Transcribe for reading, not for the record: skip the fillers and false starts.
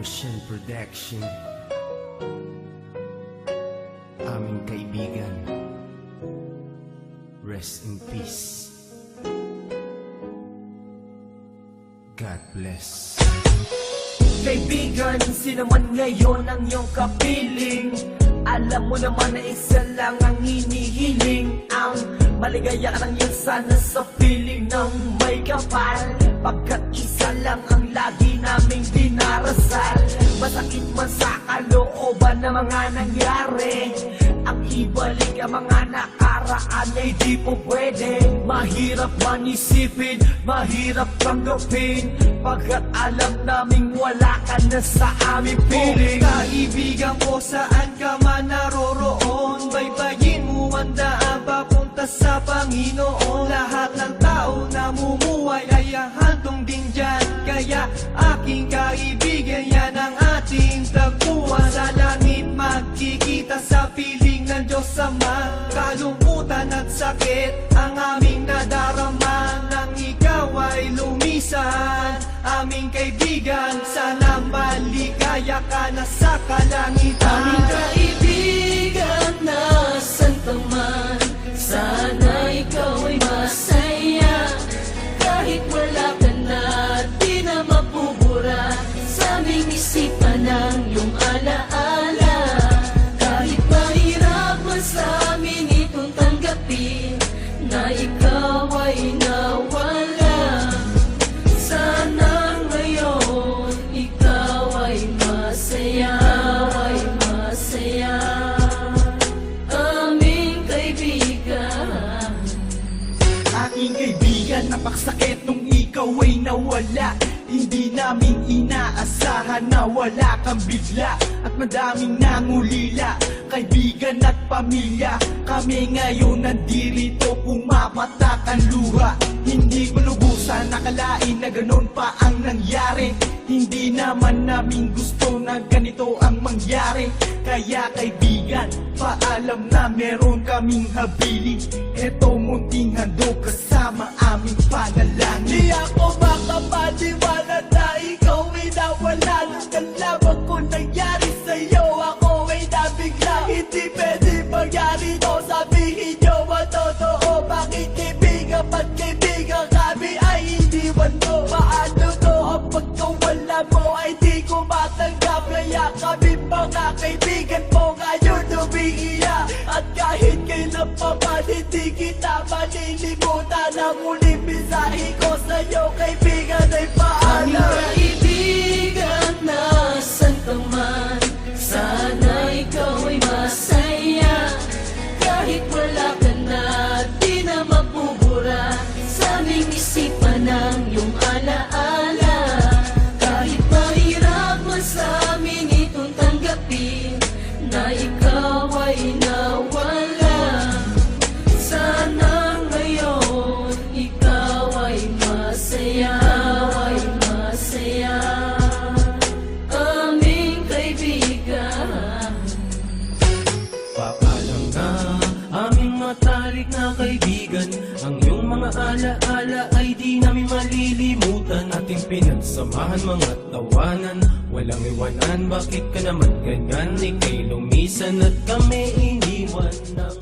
Russian Production. Aming kaibigan, rest in peace. God bless. Kaibigan, sino man ngayon ang iyong kapiling, alam mo naman na isa lang ang hinihiling. Ang maligaya ka lang yan sana sa piling ng may kapal, pagkat isa lang ang lagi naming dinarasal. Masakit man sa kalooban na mga nangyari, ang ibalik ang mga nakaraan ay di po pwede. Mahirap man isipin, mahirap tanggapin, pagkat alam naming wala ka na sa aming piling. Kaibigan ko, saan ka man naroroon, baybayin mo ang daan papunta sa Panginoon. Lahat ng tao na mumuhay ay handong din dyan, kaya aking kaibigan, yan ang ating tagpuan. Sa langit magkikita sa piling ng Diyos Ama, kalungkutan at sakit ang aming nadarama. Nang ikaw ay lumisan, aming kaibigan, sana maligaya ka na sa kalangitan. Aming kaibigan, nasan ka man, sana ikaw ay masaya. Kahit wala ka na, di na mapubura sa aming isipan ng iyong alaala. Kahit mahirap man sa amin itong tanggapin na ikaw ay nawala, sana ngayon ikaw ay masaya, ay masaya. Aming kaibigan, Aking kaibigan, napakasakit nung ikaw ay nawala. Hindi namin inaasahan na wala kang bigla, at madaming nangulila, kaibigan at pamilya. Kami ngayon nandirito, pumapatak ang luha. Hindi ko lubusan nakalain na ganon pa ang nangyari. Hindi naman namin gusto na ganito ang mangyari. Kaya kaibigan, paalam na meron kaming habili. Eto munting handog kasama aming panalangin. Di ako makapaniwala na ikaw ay nawala. Nung nalaman ko nangyari sa'yo, ako ay nabigla. Hindi pwede mangyari to, sabihin nyo ang totoo. Bakit kaibigan, ba't kaibigan kami ay iniwan mo? Paano to ang pagkawala mo ay di ko matanggap? Kaya kami mga kaibigan mo ngayon umiiyak, at kahit kailan pa man hindi kita malilimutan. Ang uling mensahe ko sa'yo kaibigan ay aming paalam. kaibigan, nasan ka man, sana ikaw ay masaya. Kahit wala ka na, di na mapubura sa aming isipan ng iyong alaala. Kahit mahirap man sa amin itong tanggapin na ikaw ay nawala, sana ngayon ikaw ay masaya, ay masaya. Aming kaibigan, Paalam na aming matalik na kaibigan, ang iyong mga alaala ay di namin malilimutan. Ating pinagsamahan mga tawanan, walang iwanan. Bakit ka naman ganyan? Ika'y lumisan at kami iniwan ng